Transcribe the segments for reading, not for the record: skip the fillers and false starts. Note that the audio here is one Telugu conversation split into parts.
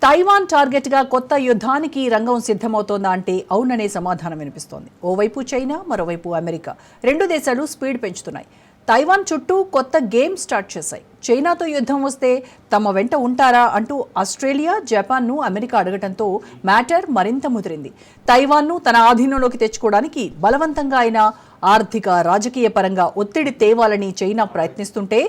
తైవాన్ టార్గెట్గా కొత్త యుద్ధానికి రంగం సిద్ధమవుతోందా అంటే అవుననే సమాధానం వినిపిస్తోంది. ఓవైపు చైనా, మరోవైపు అమెరికా రెండు దేశాలు స్పీడ్ పెంచుతున్నాయి. తైవాన్ చుట్టూ కొత్త గేమ్ స్టార్ట్ చేశాయి. చైనాతో యుద్ధం వస్తే తమ వెంట ఉంటారా అంటూ ఆస్ట్రేలియా, జపాన్ను అమెరికా అడగడంతో మ్యాటర్ మరింత ముదిరింది. తైవాన్ను తన ఆధీనంలోకి తెచ్చుకోవడానికి బలవంతంగా అయినా ఆర్థిక, రాజకీయ పరంగా ఒత్తిడి తేవాలని చైనా ప్రయత్నిస్తుంటే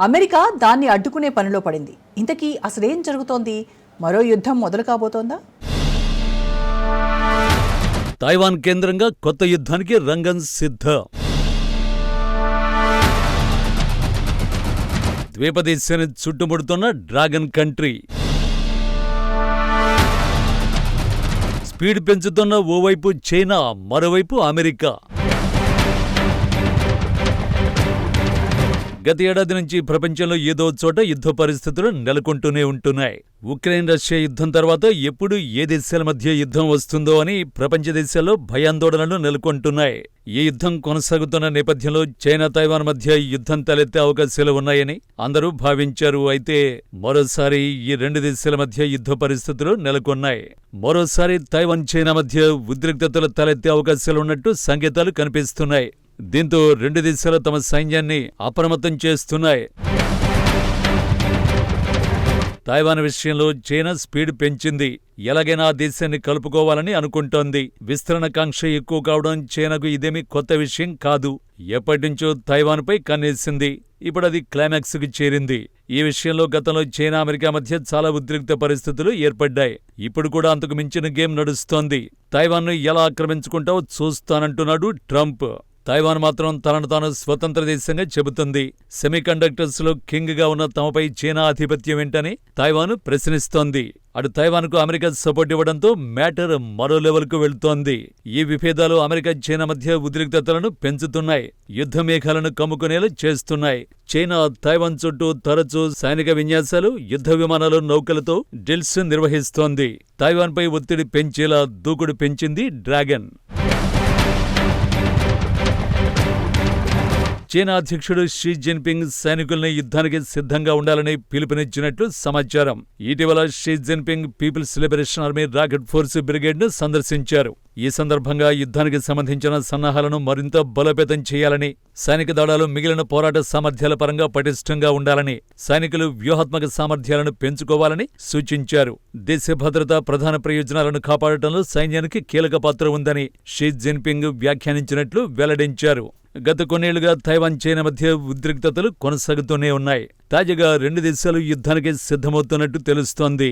అమెరికా దాన్ని అడ్డుకునే పనిలో పడింది. ఇంతకీ అసలేం జరుగుతోంది? మరో యుద్ధం మొదలు కాబోతోందా? తైవాన్ కేంద్రంగా కొత్త యుద్ధానికి రంగం సిద్ధం. ద్వీపదేశాన్ని చుట్టుముడుతున్న డ్రాగన్ కంట్రీ. స్పీడ్ పెంచుతున్న ఓవైపు చైనా, మరోవైపు అమెరికా. గత ఏడాది నుంచి ప్రపంచంలో ఏదో చోట యుద్ధ పరిస్థితులు నెలకొంటూనే ఉంటున్నాయి. ఉక్రెయిన్ రష్యా యుద్ధం తర్వాత ఎప్పుడు ఏ దేశాల మధ్య యుద్ధం వస్తుందో అని ప్రపంచ దేశాల్లో భయాందోళనలు నెలకొంటున్నాయి. ఈ యుద్ధం కొనసాగుతున్న నేపథ్యంలో చైనా, తైవాన్ మధ్య యుద్ధం తలెత్తే అవకాశాలు ఉన్నాయని అందరూ భావించారు. అయితే మరోసారి ఈ రెండు దేశాల మధ్య యుద్ధ పరిస్థితులు నెలకొన్నాయి. మరోసారి తైవాన్, చైనా మధ్య ఉద్రిక్తతలు తలెత్తే అవకాశాలున్నట్టు సంకేతాలు కనిపిస్తున్నాయి. దీంతో రెండు దేశాలు తమ సైన్యాన్ని అప్రమత్తం చేస్తున్నాయి. తైవాన్ విషయంలో చైనా స్పీడ్ పెంచింది. ఎలాగైనా ఆ దేశాన్ని కలుపుకోవాలని అనుకుంటోంది. విస్తరణకాంక్ష ఎక్కువ కావడం చైనాకు ఇదేమీ కొత్త విషయం కాదు. ఎప్పటినుంచో తైవాన్పై కన్నేసింది. ఇప్పుడు అది క్లైమాక్స్కి చేరింది. ఈ విషయంలో గతంలో చైనా, అమెరికా మధ్య చాలా ఉద్రిక్త పరిస్థితులు ఏర్పడ్డాయి. ఇప్పుడు కూడా అంతకు మించిన గేమ్ నడుస్తోంది. తైవాన్ను ఎలా ఆక్రమించుకుంటావో చూస్తానంటున్నాడు ట్రంప్. తైవాన్ మాత్రం తనను తాను స్వతంత్ర దేశంగా చెబుతుంది. సెమీకండక్టర్స్ లో కింగ్ గా ఉన్న తమపై చైనా ఆధిపత్యం ఏంటని తైవాన్ ప్రశ్నిస్తోంది. అటు తైవాన్కు అమెరికా సపోర్ట్ ఇవ్వడంతో మ్యాటర్ మరో లెవెల్కు వెళ్తోంది. ఈ విభేదాలు అమెరికా, చైనా మధ్య ఉద్రిక్తతలను పెంచుతున్నాయి. యుద్ధ మేఘాలను కమ్ముకునేలా చేస్తున్నాయి. చైనా తైవాన్ చుట్టూ తరచూ సైనిక విన్యాసాలు, యుద్ధ విమానాలు, నౌకలతో డ్రిల్స్ నిర్వహిస్తోంది. తైవాన్పై ఒత్తిడి పెంచేలా దూకుడు పెంచింది డ్రాగన్. చైనా అధ్యక్షుడు షీ జిన్పింగ్ సైనికుల్ని యుద్ధానికి సిద్ధంగా ఉండాలని పిలుపునిచ్చినట్లు సమాచారం. ఇటీవల Xi Jinping People's Liberation Army rocket force బ్రిగేడ్ను సందర్శించారు. ఈ సందర్భంగా యుద్ధానికి సంబంధించిన సన్నాహాలను మరింత బలోపేతం చేయాలని, సైనిక దళాలు మిగిలిన పోరాట సామర్థ్యాల పరంగా పటిష్టంగా ఉండాలని, సైనికులు వ్యూహాత్మక సామర్థ్యాలను పెంచుకోవాలని సూచించారు. దేశ భద్రత, ప్రధాన ప్రయోజనాలను కాపాడటంలో సైన్యానికి కీలక పాత్ర ఉందని షీ జిన్పింగ్ వ్యాఖ్యానించినట్లు వెల్లడించారు. గత కొన్నేళ్లుగా తైవాన్, చైనా మధ్య ఉద్రిక్తతలు కొనసాగుతూనే ఉన్నాయి. తాజాగా రెండు దేశాలు యుద్ధానికి సిద్ధమవుతున్నట్టు తెలుస్తోంది.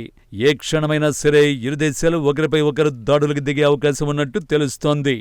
ఏ క్షణమైనా సరే ఇరు దేశాలు ఒకరిపై ఒకరు దాడులకు దిగే అవకాశం ఉన్నట్టు తెలుస్తోంది.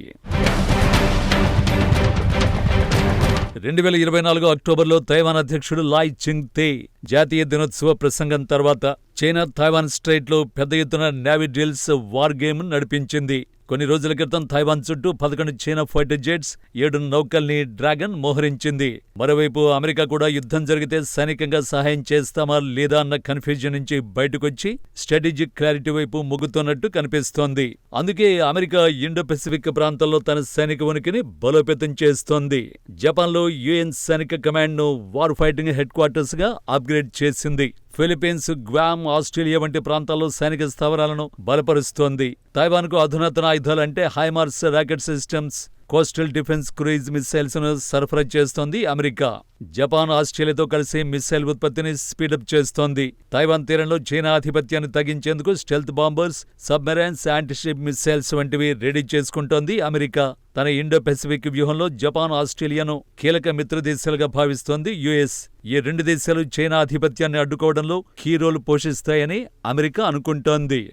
2024 అక్టోబర్లో తైవాన్ అధ్యక్షుడు లాయ్ చింగ్ తే జాతీయ దినోత్సవ ప్రసంగం తర్వాత చైనా తైవాన్ స్ట్రైట్లో పెద్ద ఎత్తున నేవీ డ్రిల్స్, వార్ గేమ్ నడిపించింది. కొన్ని రోజుల క్రితం తైవాన్ చుట్టూ 11 చైనా ఫైటర్ జెట్స్, 7 నౌకల్ని డ్రాగన్ మోహరించింది. మరోవైపు అమెరికా కూడా యుద్ధం జరిగితే సైనికంగా సహాయం చేస్తామా లేదా అన్న కన్ఫ్యూజన్ నుంచి బయటకొచ్చి స్ట్రాటజిక్ క్లారిటీ వైపు మొగ్గుతున్నట్టు కనిపిస్తోంది. అందుకే అమెరికా ఇండో పెసిఫిక్ ప్రాంతంలో తన సైనిక ఉనికిని బలోపేతం చేస్తోంది. జపాన్లో యుఎన్ సైనిక కమాండ్ను వార్ ఫైటింగ్ హెడ్ క్వార్టర్స్ గా అప్గ్రేడ్ చేసింది. ఫిలిప్పీన్స్, గ్వామ్, ఆస్ట్రేలియా వంటి ప్రాంతాల్లో సైనిక స్థావరాలను బలపరుస్తోంది. తైవాన్కు అధునాతన ఆయుధాలంటే HIMARS rocket systems, coastal defence cruise missiles ను సరఫరా చేస్తోంది అమెరికా. జపాన్, ఆస్ట్రేలియాతో కలిసి మిసైల్ ఉత్పత్తిని స్పీడప్ చేస్తోంది. తైవాన్ తీరంలో చైనా ఆధిపత్యాన్ని తగ్గించేందుకు stealth bombers, submarines, anti-ship missiles వంటివి రెడీ చేసుకుంటోంది అమెరికా. తన ఇండో పెసిఫిక్ వ్యూహంలో జపాన్, ఆస్ట్రేలియాను కీలక మిత్రదేశాలుగా భావిస్తోంది యుఎస్. ఈ రెండు దేశాలు చైనా ఆధిపత్యాన్ని అడ్డుకోవడంలో కీ రోల్ పోషిస్తాయని అమెరికా అనుకుంటోంది.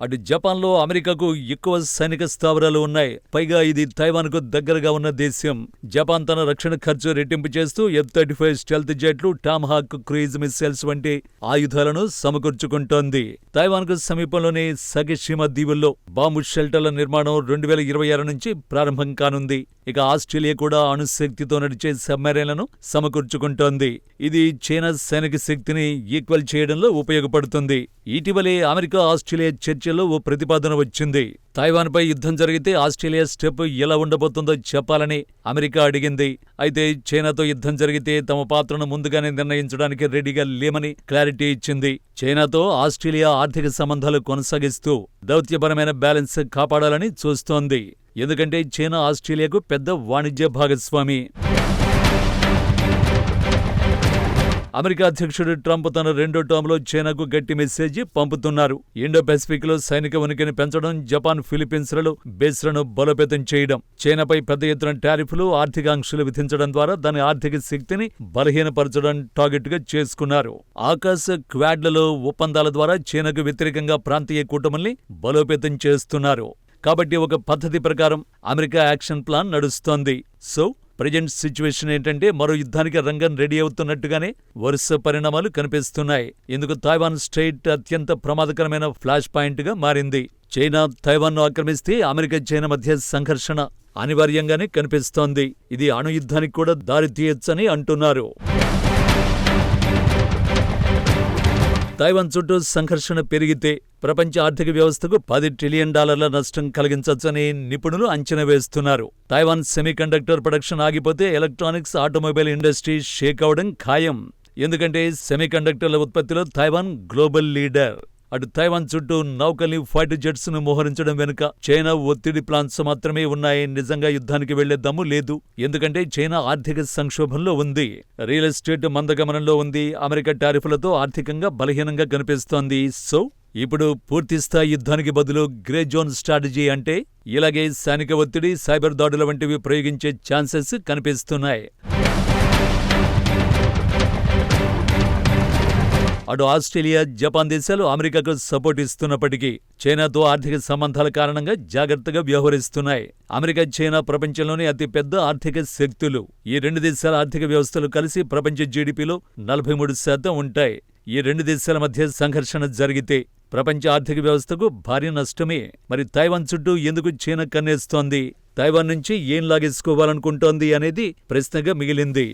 అటు జపాన్లో అమెరికాకు ఎక్కువ సైనిక స్థావరాలు ఉన్నాయి. పైగా ఇది తైవాన్కు దగ్గరగా ఉన్న దేశం. జపాన్ తన రక్షణ ఖర్చు రెట్టింపు చేస్తూ F-35 స్టెల్త్ జెట్లు, టామ్హాక్ క్రూయిజ్ మిసైల్స్ వంటి ఆయుధాలను సమకూర్చుకుంటోంది. తైవాన్కు సమీపంలోని సగిషిమా దీవుల్లో బాంబు షెల్టర్ల నిర్మాణం 2026 నుంచి ప్రారంభం కానుంది. ఇక ఆస్ట్రేలియా కూడా అణుశక్తితో నడిచే సబ్మెరైన్లను సమకూర్చుకుంటోంది. ఇది చైనా సైనిక శక్తిని ఈక్వల్ చేయడంలో ఉపయోగపడుతుంది. ఇటీవలే అమెరికా, ఆస్ట్రేలియా చర్చ అంతర్రాష్ట్రీయంలో ఓ ప్రతిపాదన వచ్చింది. తైవాన్పై యుద్ధం జరిగితే ఆస్ట్రేలియా స్టెప్ ఎలా ఉండబోతుందో చెప్పాలని అమెరికా అడిగింది. అయితే చైనాతో యుద్ధం జరిగితే తమ పాత్రను ముందుగానే నిర్ణయించడానికి రెడీగా లేమని క్లారిటీ ఇచ్చింది. చైనాతో ఆస్ట్రేలియా ఆర్థిక సంబంధాలు కొనసాగిస్తూ దౌత్యపరమైన బ్యాలెన్స్ కాపాడాలని చూస్తోంది. ఎందుకంటే చైనా ఆస్ట్రేలియాకు పెద్ద వాణిజ్య భాగస్వామి. అమెరికా అధ్యక్షుడు ట్రంప్ తన రెండో టర్మ్లో చైనాకు గట్టి మెసేజ్ పంపుతున్నారు. ఇండో పెసిఫిక్లో సైనిక ఉనికిని పెంచడం, జపాన్, ఫిలిప్పీన్స్లలో బేస్లను బలోపేతం చేయడం, చైనాపై పెద్ద ఎత్తున టారిఫ్లు, ఆర్థిక ఆంక్షలు విధించడం ద్వారా దాని ఆర్థిక శక్తిని బలహీనపరచడం టార్గెట్గా చేసుకున్నారు. ఆకాశ్ క్వాడ్లలో ఒప్పందాల ద్వారా చైనాకు వ్యతిరేకంగా ప్రాంతీయ కూటమిల్ని బలోపేతం చేస్తున్నారు. కాబట్టి ఒక పద్ధతి ప్రకారం అమెరికా యాక్షన్ ప్లాన్ నడుస్తోంది. సో ప్రజెంట్ సిచ్యువేషన్ ఏంటంటే మరో యుద్ధానికి రంగం రెడీ అవుతున్నట్టుగానే వరుస పరిణామాలు కనిపిస్తున్నాయి. ఇందుకు తైవాన్ స్ట్రెయిట్ అత్యంత ప్రమాదకరమైన ఫ్లాష్ పాయింట్గా మారింది. చైనా తైవాన్ను ఆక్రమిస్తే అమెరికా చైనా మధ్య సంఘర్షణ అనివార్యంగానే కనిపిస్తోంది. ఇది అణు యుద్ధానికి కూడా దారితీయొచ్చని అంటున్నారు. తైవాన్ చుట్టూ సంఘర్షణ పెరిగితే ప్రపంచ ఆర్థిక వ్యవస్థకు $10 ట్రిలియన్ నష్టం కలిగించొచ్చని నిపుణులు అంచనా వేస్తున్నారు. తైవాన్ సెమీకండక్టర్ ప్రొడక్షన్ ఆగిపోతే ఎలక్ట్రానిక్స్, ఆటోమొబైల్ ఇండస్ట్రీ షేక్ అవడం ఖాయం. ఎందుకంటే సెమీకండక్టర్ల ఉత్పత్తిలో తైవాన్ గ్లోబల్ లీడర్. అటు తైవాన్ చుట్టూ నౌకల్ని, ఫైటర్ జెట్స్ ను మోహరించడం వెనుక చైనా ఒత్తిడి ప్లాన్స్ మాత్రమే ఉన్నాయి. నిజంగా యుద్ధానికి వెళ్లే దమ్ము లేదు. ఎందుకంటే చైనా ఆర్థిక సంక్షోభంలో ఉంది. రియల్ ఎస్టేట్ మందగమనంలో ఉంది. అమెరికా టారిఫ్లతో ఆర్థికంగా బలహీనంగా కనిపిస్తోంది. సో ఇప్పుడు పూర్తిస్థాయి యుద్ధానికి బదులు గ్రే జోన్ స్ట్రాటజీ అంటే ఇలాగే సైనిక ఒత్తిడి, సైబర్ దాడుల వంటివి ప్రయోగించే ఛాన్సెస్ కనిపిస్తున్నాయి. అటు ఆస్ట్రేలియా, జపాన్ దేశాలు అమెరికాకు సపోర్ట్ ఇస్తున్నప్పటికీ చైనాతో ఆర్థిక సంబంధాల కారణంగా జాగ్రత్తగా వ్యవహరిస్తున్నాయి. అమెరికా, చైనా ప్రపంచంలోని అతిపెద్ద ఆర్థిక శక్తులు. ఈ రెండు దేశాల ఆర్థిక వ్యవస్థలు కలిసి ప్రపంచ జీడీపీలో 43% ఉంటాయి. ఈ రెండు దేశాల మధ్య సంఘర్షణ జరిగితే ప్రపంచ ఆర్థిక వ్యవస్థకు భారీ నష్టమే. మరి తైవాన్ చుట్టూ ఎందుకు చైనా కన్నేస్తోంది? తైవాన్ నుంచి ఏం లాగేసుకోవాలనుకుంటోంది అనేది ప్రశ్నగా మిగిలింది.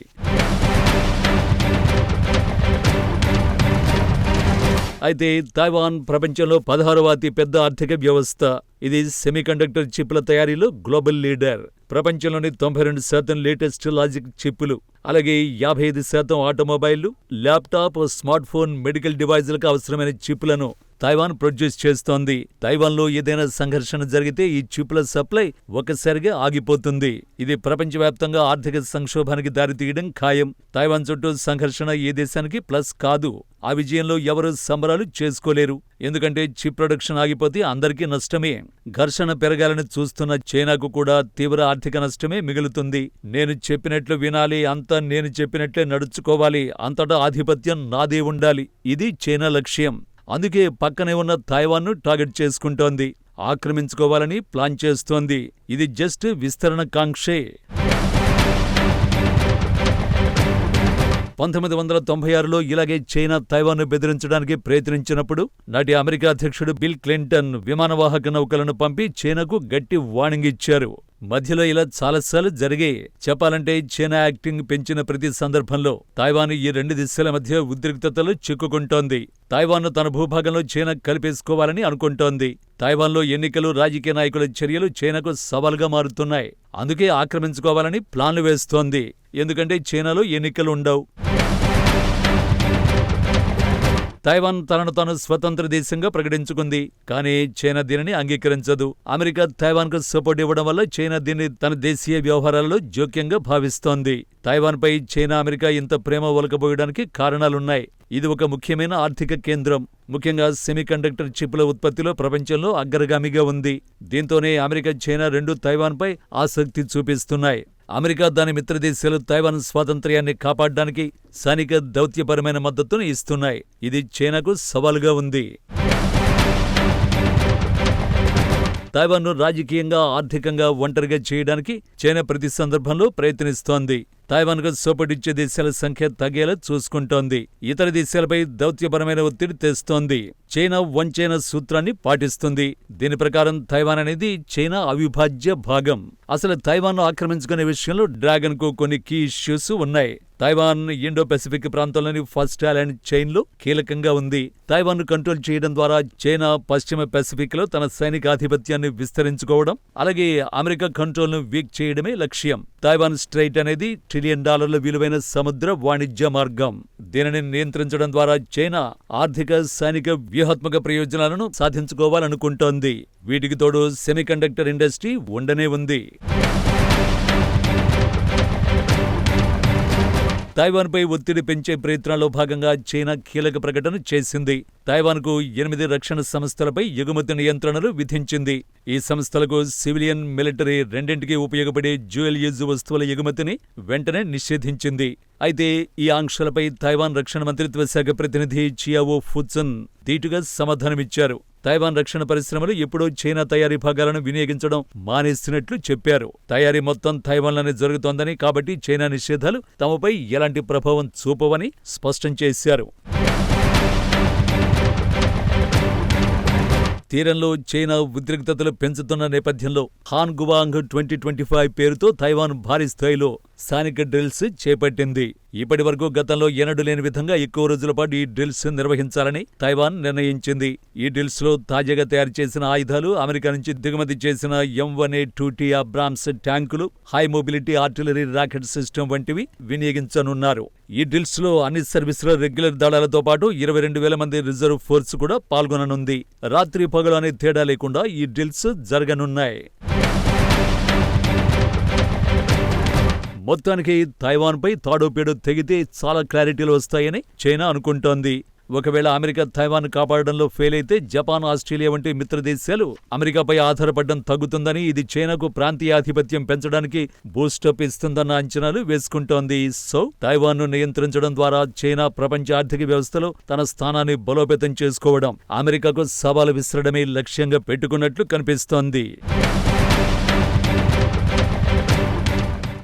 అయితే తైవాన్ ప్రపంచంలో 16వ అతి పెద్ద ఆర్థిక వ్యవస్థ. ఇది సెమీకండక్టర్ చిప్ల తయారీలో గ్లోబల్ లీడర్. ప్రపంచంలోని 92% లేటెస్ట్ లాజిక్ చిప్పులు, అలాగే 55% ఆటోమొబైళ్లు, ల్యాప్టాప్, స్మార్ట్ ఫోన్, మెడికల్ డివైజులకు అవసరమైన చిప్పులను తైవాన్ ప్రొడ్యూస్ చేస్తోంది. తైవాన్లో ఏదైనా సంఘర్షణ జరిగితే ఈ చిప్పుల సప్లై ఒక్కసారిగా ఆగిపోతుంది. ఇది ప్రపంచవ్యాప్తంగా ఆర్థిక సంక్షోభానికి దారితీయడం ఖాయం. తైవాన్ చుట్టూ సంఘర్షణ ఏ దేశానికి ప్లస్ కాదు. ఆ విజయంలో ఎవరూ సంబరాలు చేసుకోలేరు. ఎందుకంటే చిప్ ప్రొడక్షన్ ఆగిపోతే అందరికీ నష్టమే. ఘర్షణ పెరగాలని చూస్తున్న చైనాకు కూడా తీవ్ర ఆర్థిక నష్టమే మిగులుతుంది. నేను చెప్పినట్లు వినాలి, అంతా నేను చెప్పినట్లే నడుచుకోవాలి, అంతటా ఆధిపత్యం నాదే ఉండాలి. ఇది చైనా లక్ష్యం. అందుకే పక్కనే ఉన్న తైవాన్ను టార్గెట్ చేసుకుంటోంది. ఆక్రమించుకోవాలని ప్లాన్ చేస్తోంది. ఇది జస్ట్ విస్తరణ కాంక్షే. 1996లో ఇలాగే చైనా తైవాన్ను బెదిరించడానికి ప్రయత్నించినప్పుడు నాటి అమెరికా అధ్యక్షుడు బిల్ క్లింటన్ విమానవాహక నౌకలను పంపి చైనాకు గట్టి వార్నింగ్ ఇచ్చారు. మధ్యలో ఇలా చాలాసార్లు జరిగాయి. చెప్పాలంటే చైనా యాక్టింగ్ పెంచిన ప్రతి సందర్భంలో తైవాన్ ఈ రెండు దేశాల మధ్య ఉద్రిక్తతలు చిక్కుకుంటోంది. తైవాన్ను తన భూభాగంలో చైనా కలిపేసుకోవాలని అనుకుంటోంది. తైవాన్లో ఎన్నికలు, రాజకీయ నాయకుల చర్యలు చైనాకు సవాల్గా మారుతున్నాయి. అందుకే ఆక్రమించుకోవాలని ప్లాన్లు వేస్తోంది. ఎందుకంటే చైనాలో ఎన్నికలు ఉండవు. తైవాన్ తనను తాను స్వతంత్ర దేశంగా ప్రకటించుకుంది. కానీ చైనా దీనిని అంగీకరించదు. అమెరికా తైవాన్కు సపోర్ట్ ఇవ్వడం వల్ల చైనా దీన్ని తన దేశీయ వ్యవహారాల్లో జోక్యంగా భావిస్తోంది. తైవాన్పై చైనా, అమెరికా ఇంత ప్రేమ ఒలకబోయడానికి కారణాలున్నాయి. ఇది ఒక ముఖ్యమైన ఆర్థిక కేంద్రం. ముఖ్యంగా సెమీకండక్టర్ చిప్ల ఉత్పత్తిలో ప్రపంచంలో అగ్రగామిగా ఉంది. దీంతోనే అమెరికా, చైనా రెండూ తైవాన్పై ఆసక్తి చూపిస్తున్నాయి. అమెరికా, దాని మిత్రదేశాలు తైవాన్ స్వాతంత్ర్యాన్ని కాపాడడానికి సైనిక, దౌత్యపరమైన మద్దతును ఇస్తున్నాయి. ఇది చైనాకు సవాలుగా ఉంది. తైవాన్ను రాజకీయంగా, ఆర్థికంగా ఒంటరిగా చేయడానికి చైనా ప్రతి సందర్భంలో ప్రయత్నిస్తోంది. తైవాన్కు సపోర్ట్ ఇచ్చే దేశాల సంఖ్య తగ్గేలా చూసుకుంటోంది. ఇతర దేశాలపై దౌత్యపరమైన ఒత్తిడి తెస్తోంది. చైనా వన్ చైనా సూత్రాన్ని పాటిస్తుంది. దీని ప్రకారం తైవాన్ అనేది చైనా అవిభాజ్య భాగం. అసలు తైవాన్ను ఆక్రమించుకునే విషయంలో డ్రాగన్కు కొన్ని కీ ఇష్యూస్ ఉన్నాయి. తైవాన్ ఇండో పెసిఫిక్ ప్రాంతంలోని ఫస్ట్ ఐలాండ్ చైన్లో కీలకంగా ఉంది. తైవాన్ను కంట్రోల్ చేయడం ద్వారా చైనా పశ్చిమ పెసిఫిక్లో తన సైనిక ఆధిపత్యాన్ని విస్తరించుకోవడం, అలాగే అమెరికా కంట్రోల్ను వీక్ చేయడమే లక్ష్యం. తైవాన్ స్ట్రైట్ అనేది $1 ట్రిలియన్ విలువైన సముద్ర వాణిజ్య మార్గం. దీనిని నియంత్రించడం ద్వారా చైనా ఆర్థిక, సైనిక, వ్యూహాత్మక ప్రయోజనాలను సాధించుకోవాలనుకుంటోంది. వీటికి తోడు సెమీకండక్టర్ ఇండస్ట్రీ ఉండనే ఉంది. తైవాన్పై ఒత్తిడి పెంచే ప్రయత్నాల్లో భాగంగా చైనా కీలక ప్రకటన చేసింది. తైవాన్కు 8 రక్షణ సంస్థలపై ఎగుమతి నియంత్రణలు విధించింది. ఈ సంస్థలకు సివిలియన్, మిలిటరీ రెండింటికి ఉపయోగపడే డ్యూయల్ యూజ్ వస్తువుల ఎగుమతిని వెంటనే నిషేధించింది. అయితే ఈ ఆంక్షలపై తైవాన్ రక్షణ మంత్రిత్వ శాఖ ప్రతినిధి చియావో ఫుత్సన్ ధీటుగా సమాధానమిచ్చారు. తైవాన్ రక్షణ పరిశ్రమలు ఎప్పుడో చైనా తయారీ భాగాలను వినియోగించడం మానేసినట్లు చెప్పారు. తయారీ మొత్తం తైవాన్లోనే జరుగుతోందని, కాబట్టి చైనా నిషేధాలు తమపై ఎలాంటి ప్రభావం చూపవని స్పష్టం చేశారు. తీరంలో చైనా ఉద్రిక్తతలు పెంచుతున్న నేపథ్యంలో హాన్గువాంగ్ 2025 పేరుతో తైవాన్ భారీ స్థాయిలో స్థానిక డ్రిల్స్ చేపట్టింది. ఇప్పటి వరకు గతంలో ఎన్నడూ లేని విధంగా ఎక్కువ రోజుల పాటు ఈ డ్రిల్స్ నిర్వహించాలని తైవాన్ నిర్ణయించింది. ఈ డ్రిల్స్ లో తాజాగా తయారు చేసిన ఆయుధాలు, అమెరికా నుంచి దిగుమతి చేసిన M1A2T అబ్రామ్స్ ట్యాంకులు, high mobility artillery rocket system వంటివి వినియోగించనున్నారు. ఈ డ్రిల్స్ లో అన్ని సర్వీసుల రెగ్యులర్ దళాలతో పాటు 22,000 మంది రిజర్వ్ ఫోర్స్ కూడా పాల్గొననుంది. రాత్రి పగలు అనే తేడా లేకుండా ఈ డ్రిల్స్ జరగనున్నాయి. మొత్తానికి తైవాన్పై తాడోపేడో తెగితే చాలా క్లారిటీలు వస్తాయని చైనా అనుకుంటోంది. ఒకవేళ అమెరికా తైవాన్ కాపాడడంలో ఫెయిల్ అయితే జపాన్, ఆస్ట్రేలియా వంటి మిత్రదేశాలు అమెరికాపై ఆధారపడడం తగ్గుతుందని, ఇది చైనాకు ప్రాంతీయ ఆధిపత్యం పెంచడానికి బూస్టప్ ఇస్తుందన్న అంచనాలు వేసుకుంటోంది. సో తైవాన్ను నియంత్రించడం ద్వారా చైనా ప్రపంచ ఆర్థిక వ్యవస్థలో తన స్థానాన్ని బలోపేతం చేసుకోవడం, అమెరికాకు సవాలు విసరడమే లక్ష్యంగా పెట్టుకున్నట్లు కనిపిస్తోంది.